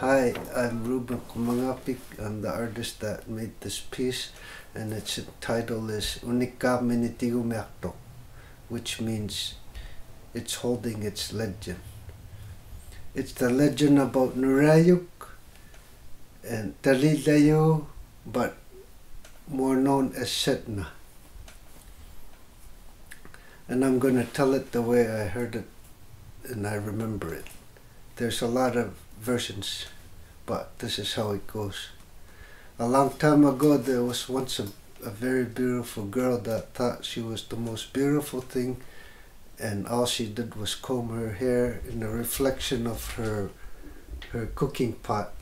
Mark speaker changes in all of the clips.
Speaker 1: Hi, I'm Ruben Kumangapik. I'm the artist that made this piece, and its title is Unika Mini Tigumiaqtuq, which means it's holding its legend. It's the legend about Nurayuk and Talilayo, but more known as Setna. And I'm going to tell it the way I heard it and I remember it. There's a lot of versions, but this is how it goes. A long time ago, there was once a very beautiful girl that thought she was the most beautiful thing, and all she did was comb her hair in a reflection of her cooking pot.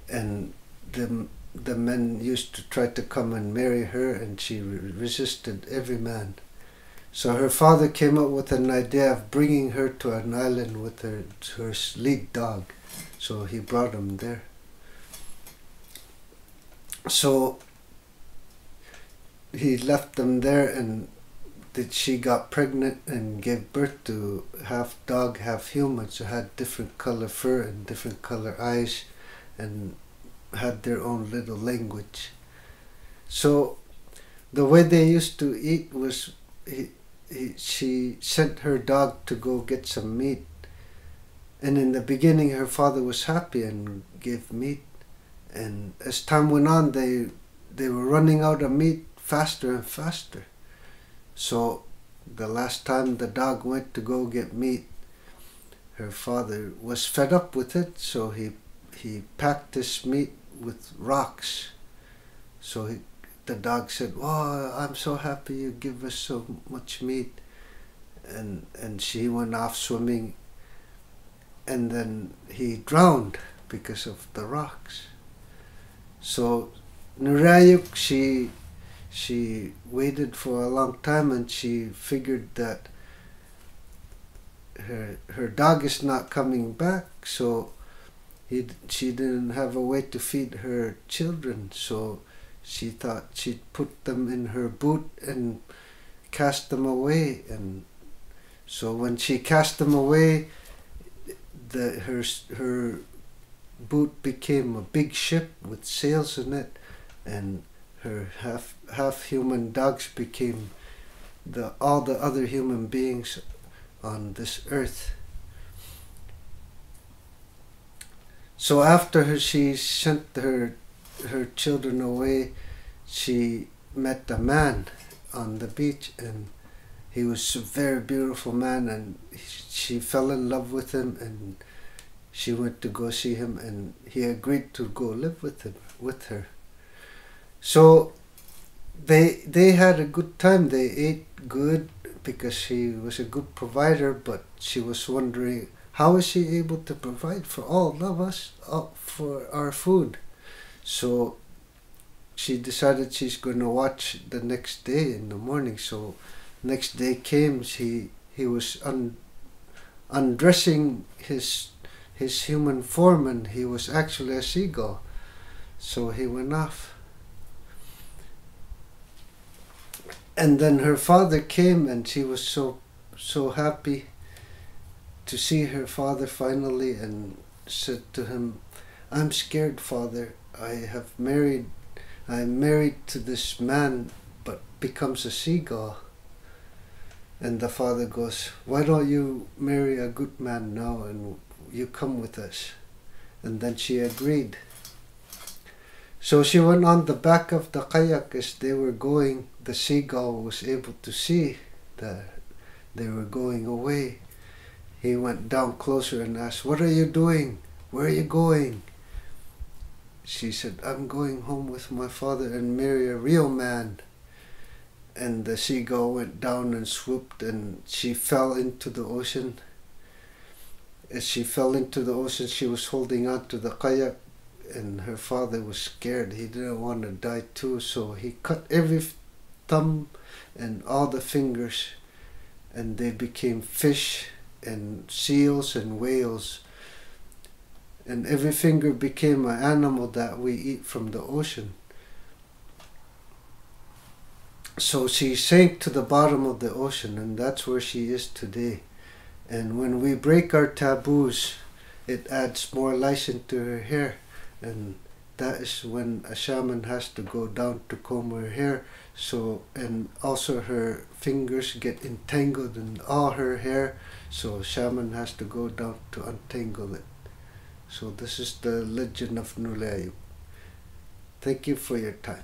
Speaker 1: And the men used to try to come and marry her, and she resisted every man. So her father came up with an idea of bringing her to an island with her lead dog. So he brought him there. So he left them there, and she got pregnant and gave birth to half dog, half human. So had different color fur and different color eyes, and had their own little language. So the way they used to eat was she sent her dog to go get some meat. And in the beginning, her father was happy and gave meat. And as time went on, they were running out of meat faster and faster. So the last time the dog went to go get meat, her father was fed up with it, so he packed this meat with rocks. So the dog said, "Oh, I'm so happy you give us so much meat." And she went off swimming, and then he drowned because of the rocks. So Nurayuk, she waited for a long time, and she figured that her dog is not coming back, so she didn't have a way to feed her children. So she thought she'd put them in her boot and cast them away. And so when she cast them away, her boot became a big ship with sails in it, and her half human dogs became all the other human beings on this earth. So after she sent her children away, she met a man on the beach, and he was a very beautiful man, and she fell in love with him, and she went to go see him, and he agreed to go live with her. So they had a good time. They ate good because she was a good provider, but she was wondering, how is she able to provide for all of us, for our food? So she decided she's going to watch the next day in the morning. So next day came, he was undressing his human form, and he was actually a seagull. So he went off. And then her father came, and she was so happy to see her father finally, and said to him, "I'm scared, Father. I'm married to this man, but becomes a seagull." And the father goes, "Why don't you marry a good man now and you come with us?" And then she agreed. So she went on the back of the kayak. As they were going, the seagull was able to see that they were going away. He went down closer and asked, "What are you doing? Where are you going?" She said, "I'm going home with my father and marry a real man." And the seagull went down and swooped, and she fell into the ocean. As she fell into the ocean, she was holding on to the kayak, and her father was scared. He didn't want to die too, so he cut every thumb and all the fingers, and they became fish and seals and whales. And every finger became an animal that we eat from the ocean. So she sank to the bottom of the ocean, and that's where she is today. And when we break our taboos, it adds more license to her hair, and that is when a shaman has to go down to comb her hair. So, and also her fingers get entangled in all her hair, so shaman has to go down to untangle it. So this is the legend of Nulayu. Thank you for your time.